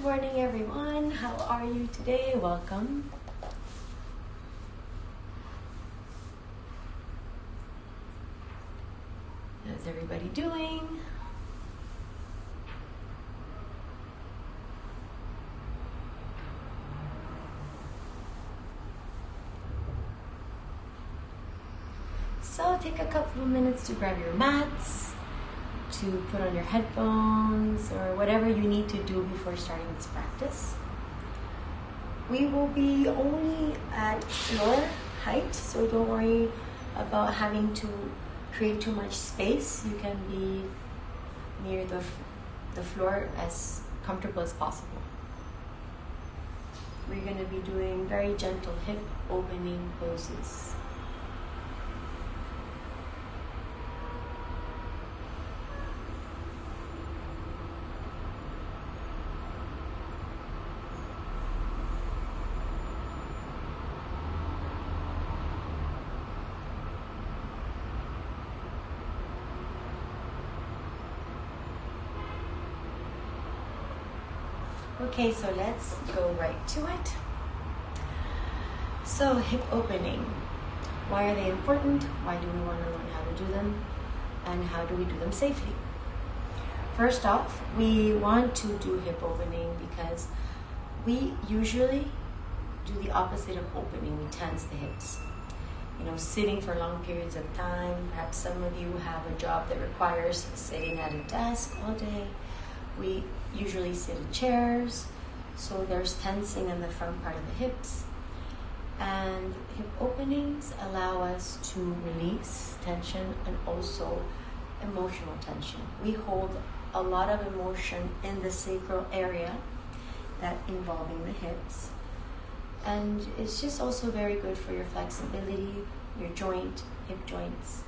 Good morning, everyone. How are you today? Welcome. How's everybody doing? So take a couple of minutes to grab your mats, to put on your headphones, or whatever you need to do before starting this practice. We will be only at floor height, so don't worry about having to create too much space. You can be near the floor as comfortable as possible. We're going to be doing very gentle hip opening poses. Okay, so let's go right to it. So hip opening. Why are they important? Why do we want to learn how to do them? And how do we do them safely? First off, we want to do hip opening because we usually do the opposite of opening. We tense the hips. Sitting for long periods of time. Perhaps some of you have a job that requires sitting at a desk all day. We usually sit in chairs, so there's tensing in the front part of the hips. And hip openings allow us to release tension and also emotional tension. We hold a lot of emotion in the sacral area, that involving the hips. And it's just also very good for your flexibility, your hip joints.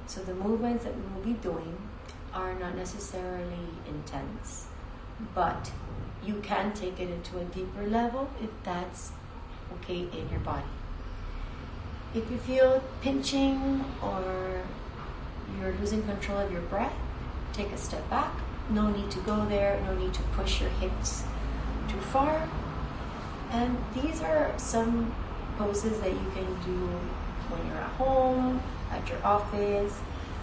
So the movements that we will be doing are not necessarily intense, but you can take it into a deeper level if that's okay in your body. If you feel pinching or you're losing control of your breath, take a step back. No need to go there, no need to push your hips too far. And these are some poses that you can do when you're at home, at your office.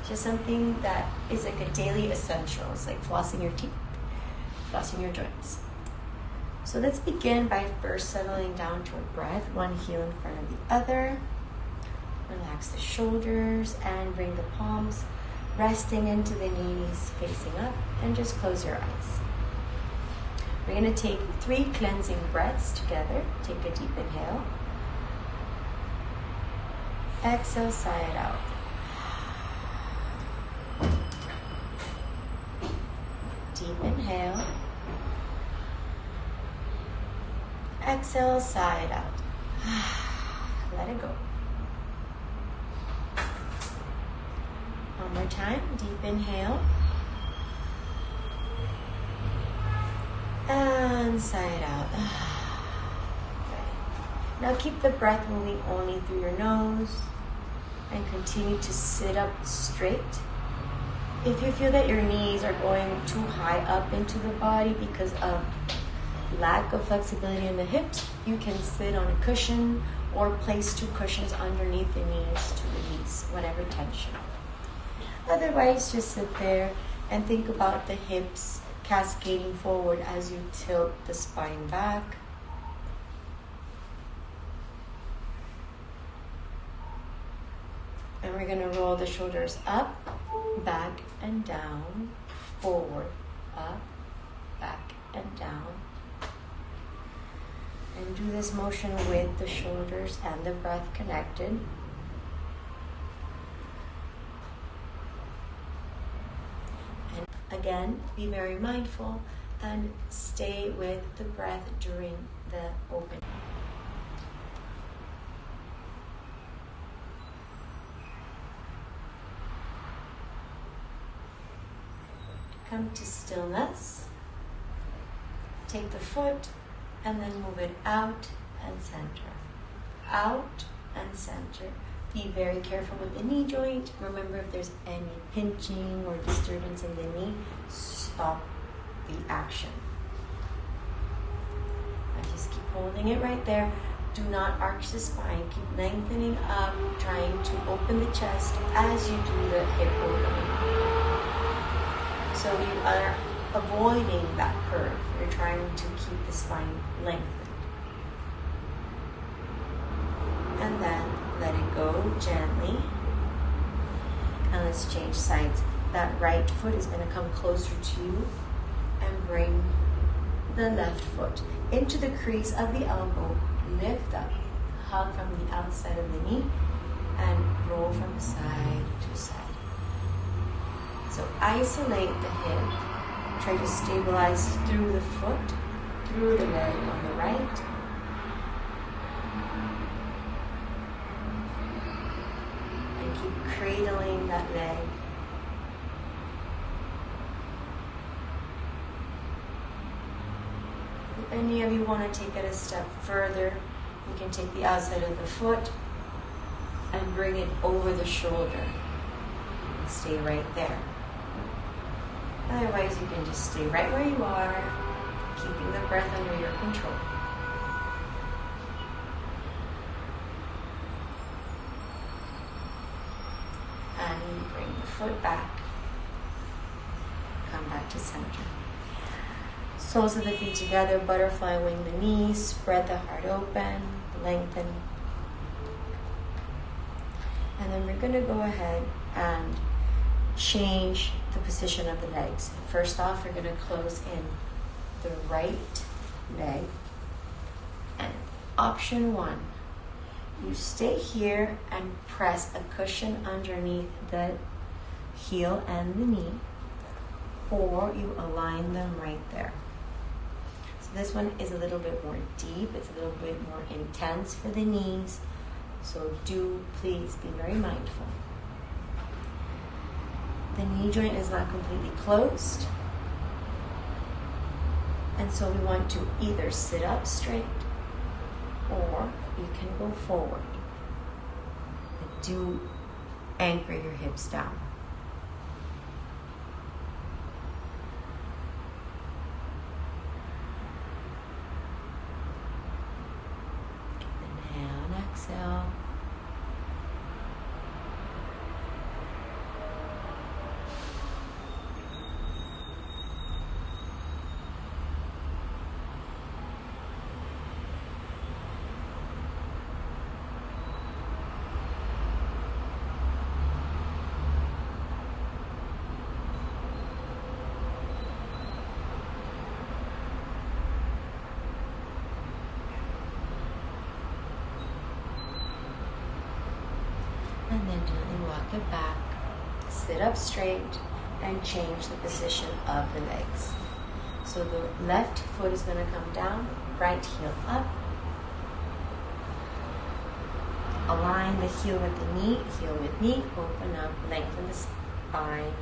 Just something that is like a daily essential. It's like flossing your teeth, flossing your joints. So let's begin by first settling down to a breath, one heel in front of the other. Relax the shoulders and bring the palms resting into the knees, facing up, and just close your eyes. We're going to take 3 cleansing breaths together. Take a deep inhale. Exhale, sigh it out. Deep inhale. Exhale, sigh it out. Let it go. One more time. Deep inhale. And sigh it out. Okay. Now keep the breath moving only through your nose and continue to sit up straight. If you feel that your knees are going too high up into the body because of lack of flexibility in the hips, you can sit on a cushion or place 2 cushions underneath the knees to release whatever tension. Otherwise, just sit there and think about the hips cascading forward as you tilt the spine back. And we're going to roll the shoulders up, back and down, forward, up, back and down. And do this motion with the shoulders and the breath connected. And again, be very mindful and stay with the breath during the opening. Come to stillness. Take the foot and then move it out and center. Out and center. Be very careful with the knee joint. Remember, if there's any pinching or disturbance in the knee, stop the action. Just keep holding it right there. Do not arch the spine. Keep lengthening up, trying to open the chest as you do the hip opening. So you are avoiding that curve. You're trying to keep the spine lengthened. And then let it go gently. And let's change sides. That right foot is going to come closer to you and bring the left foot into the crease of the elbow. Lift up, hug from the outside of the knee, and roll from side to side. So isolate the hip. Try to stabilize through the foot, through the leg on the right. And keep cradling that leg. If any of you want to take it a step further, you can take the outside of the foot and bring it over the shoulder. And stay right there. Otherwise, you can just stay right where you are, keeping the breath under your control. And bring the foot back. Come back to center. Soles of the feet together, butterfly wing the knees, spread the heart open, lengthen. And then we're going to go ahead and change the position of the legs. First off, we're going to close in the right leg. And option 1, you stay here and press a cushion underneath the heel and the knee, or you align them right there. This one is a little bit more deep. It's a little bit more intense for the knees. So do please be very mindful. The knee joint is not completely closed. And so we want to either sit up straight or you can go forward. But do anchor your hips down. Exhale. And then gently walk it back, sit up straight, and change the position of the legs. So the left foot is going to come down, right heel up. Align the heel with the knee, heel with knee, open up, lengthen the spine,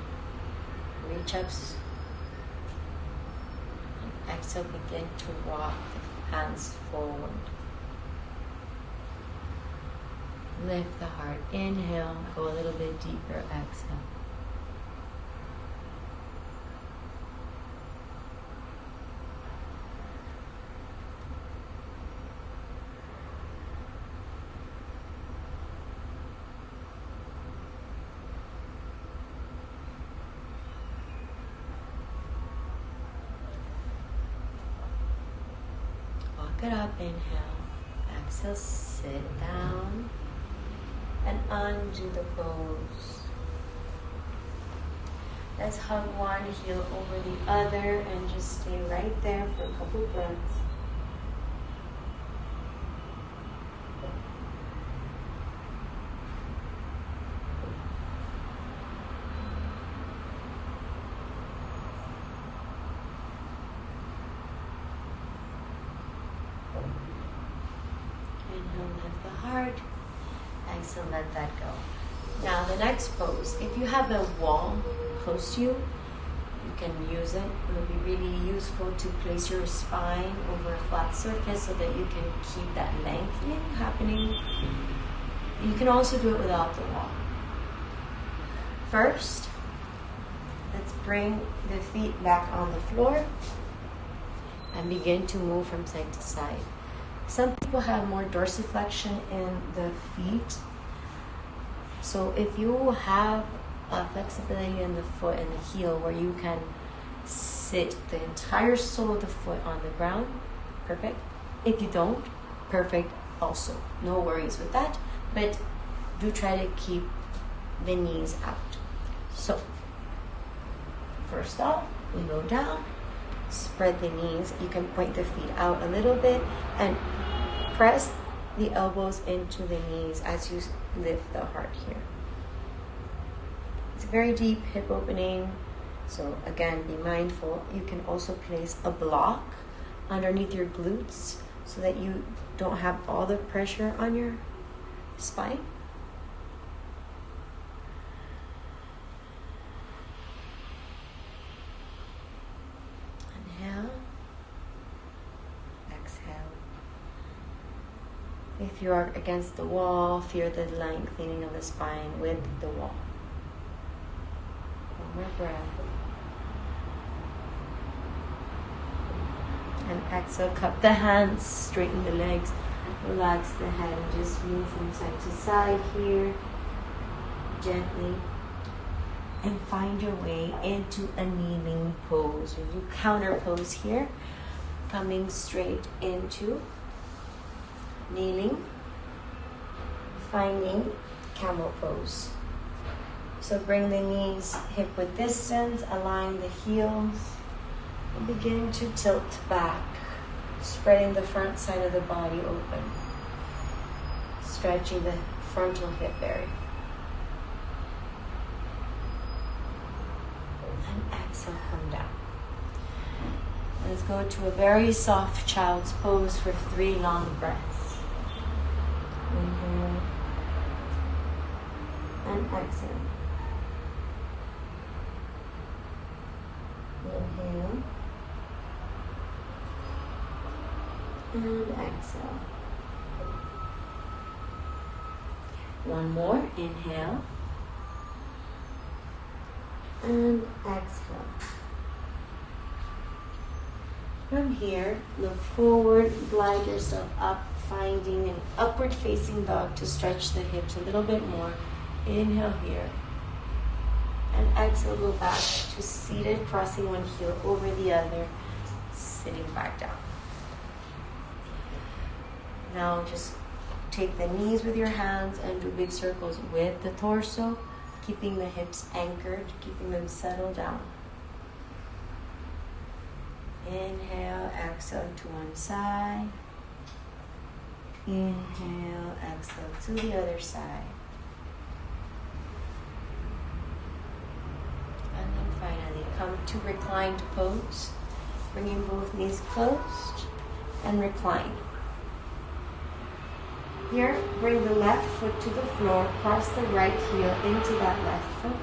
reach up, and exhale, begin to walk the hands forward. Lift the heart, inhale, go a little bit deeper, exhale. Walk it up, inhale, exhale, sit down. And undo the pose. Let's hug one heel over the other and just stay right there for a couple breaths. Inhale, lift the heart. Exhale, let that go. Now the next pose, if you have a wall close to you, you can use it. It will be really useful to place your spine over a flat surface so that you can keep that lengthening happening. You can also do it without the wall. First, let's bring the feet back on the floor. and begin to move from side to side. Some people have more dorsiflexion in the feet. So if you have a flexibility in the foot and the heel where you can sit the entire sole of the foot on the ground, perfect. If you don't, perfect also. No worries with that, but do try to keep the knees out. So, first off, we go down, spread the knees. You can point the feet out a little bit and press the elbows into the knees as you lift the heart here. It's a very deep hip opening, so again, be mindful. You can also place a block underneath your glutes so that you don't have all the pressure on your spine. Inhale, exhale. If you are against the wall, feel the lengthening of the spine with the wall. One more breath. And exhale, cup the hands, straighten the legs, relax the head, and just move from side to side here, gently. And find your way into a kneeling pose. We do counter pose here, coming straight into kneeling, finding camel pose. So bring the knees hip width distance, align the heels, and begin to tilt back, spreading the front side of the body open, stretching the frontal hip area. And exhale, come down. Let's go to a very soft child's pose for 3 long breaths. Inhale and exhale. Inhale and exhale. One more. Inhale and exhale. From here, look forward, glide yourself up, finding an upward facing dog to stretch the hips a little bit more. Inhale here. And exhale, go back to seated, crossing one heel over the other, sitting back down. Now just take the knees with your hands and do big circles with the torso, keeping the hips anchored, keeping them settled down. Inhale, exhale to one side. Inhale, exhale to the other side. And then finally, come to reclined pose, bringing both knees closed and recline. Here, bring the left foot to the floor, cross the right heel into that left foot,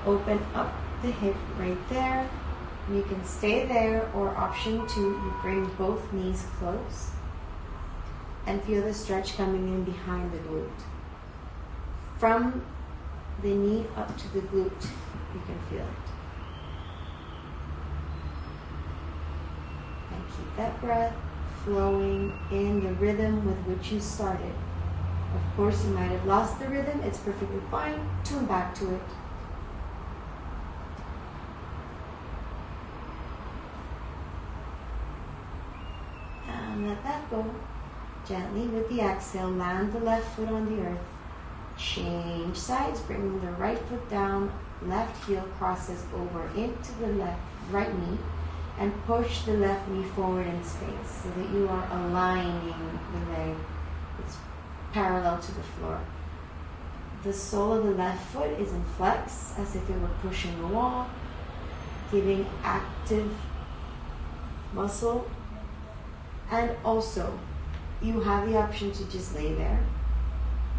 open up the hip right there. You can stay there, or option 2, you bring both knees close and feel the stretch coming in behind the glute. From the knee up to the glute, you can feel it. And keep that breath flowing in the rhythm with which you started. Of course, you might have lost the rhythm. It's perfectly fine. Tune back to it. And let that go. Gently with the exhale, land the left foot on the earth. Change sides, bring the right foot down. Left heel crosses over into the right knee. And push the left knee forward in space so that you are aligning the leg. It's parallel to the floor. The sole of the left foot is in flex, as if it were pushing the wall, giving active muscle. And also, you have the option to just lay there,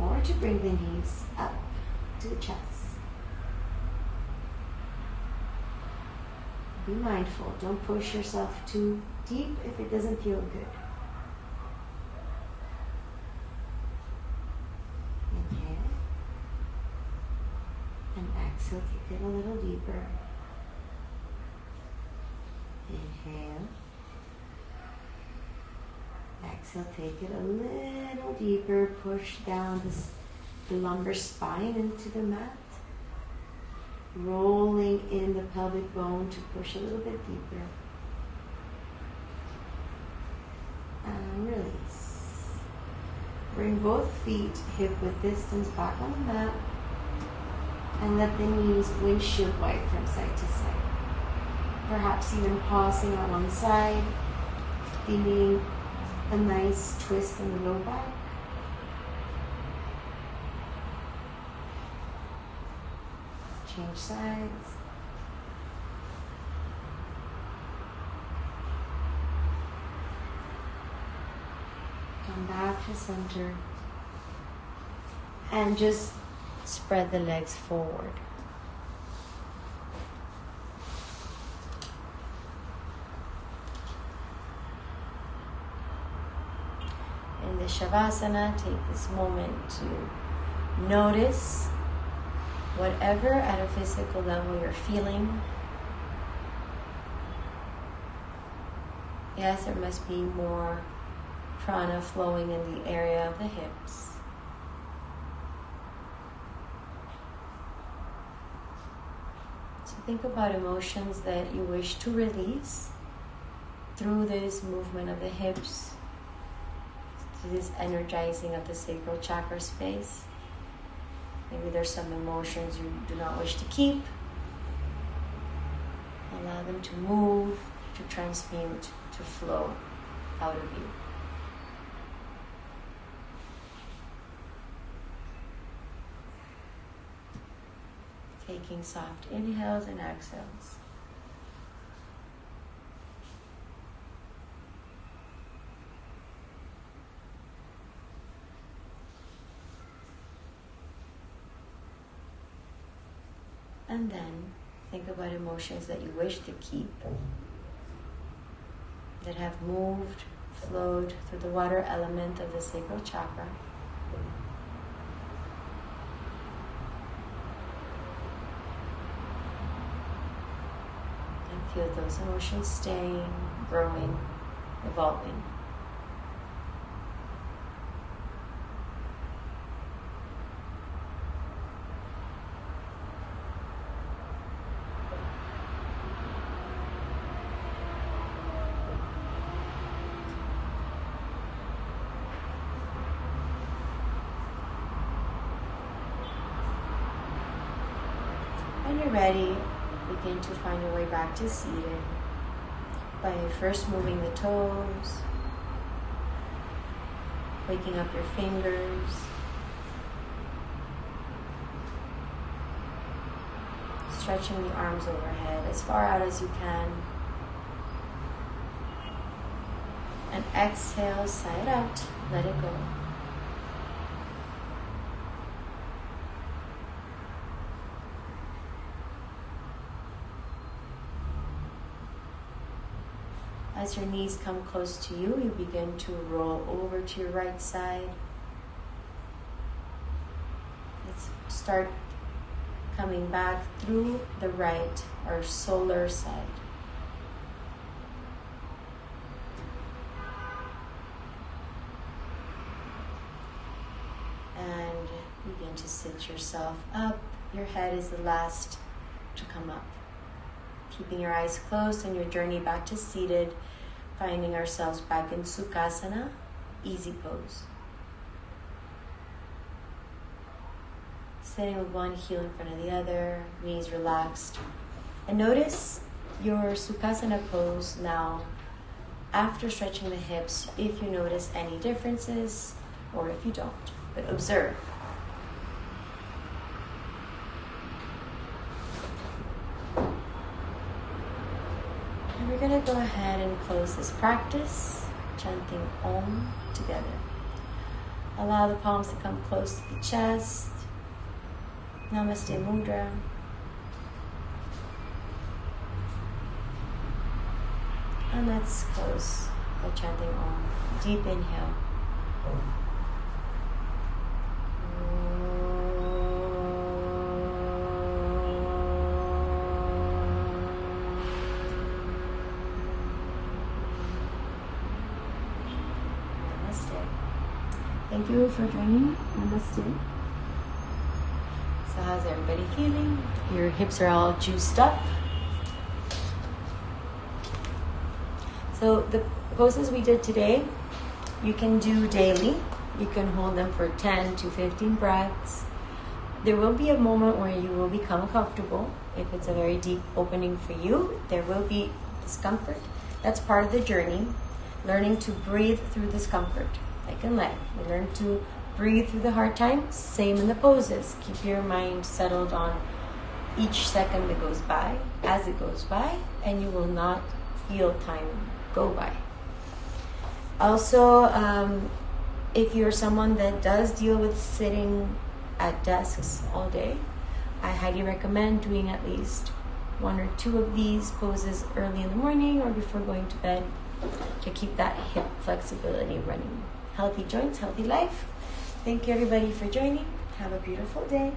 or to bring the knees up to the chest. Be mindful, don't push yourself too deep if it doesn't feel good. Inhale. And exhale, take it a little deeper. Inhale. Exhale, take it a little deeper. Push down the lumbar spine into the mat. Rolling in the pelvic bone to push a little bit deeper. And release. Bring both feet hip-width distance back on the mat. And let the knees windshield wipe from side to side. Perhaps even pausing on one side, feeling a nice twist in the low back. Change sides. Come back to center. And just spread the legs forward. In the Shavasana, take this moment to notice whatever at a physical level you're feeling. Yes, there must be more prana flowing in the area of the hips. So think about emotions that you wish to release through this movement of the hips, through this energizing of the sacral chakra space. Maybe there's some emotions you do not wish to keep. Allow them to move, to transmute, to flow out of you. Taking soft inhales and exhales. And then think about emotions that you wish to keep, that have moved, flowed through the water element of the sacral chakra. And feel those emotions staying, growing, evolving. When you're ready, begin to find your way back to seated by first moving the toes, waking up your fingers, stretching the arms overhead as far out as you can, and exhale, side out, let it go. As your knees come close to you, you begin to roll over to your right side. Let's start coming back through the right or solar side. And begin to sit yourself up. Your head is the last to come up. Keeping your eyes closed on your journey back to seated, finding ourselves back in Sukhasana, easy pose. Sitting with one heel in front of the other, knees relaxed. And notice your Sukhasana pose now after stretching the hips, if you notice any differences or if you don't, but observe. We're going to go ahead and close this practice, chanting Om together. Allow the palms to come close to the chest. Namaste Mudra. And let's close by chanting Om. Deep inhale. Thank you for joining. Namaste. So how's everybody feeling? Your hips are all juiced up. So the poses we did today, you can do daily. You can hold them for 10 to 15 breaths. There will be a moment where you will become comfortable. If it's a very deep opening for you, there will be discomfort. That's part of the journey. Learning to breathe through discomfort, like in life. We learn to breathe through the hard times. Same in the poses. Keep your mind settled on each second that goes by, as it goes by, and you will not feel time go by. Also, if you're someone that does deal with sitting at desks all day, I highly recommend doing at least 1 or 2 of these poses early in the morning or before going to bed to keep that hip flexibility running. Healthy joints, healthy life. Thank you everybody for joining. Have a beautiful day.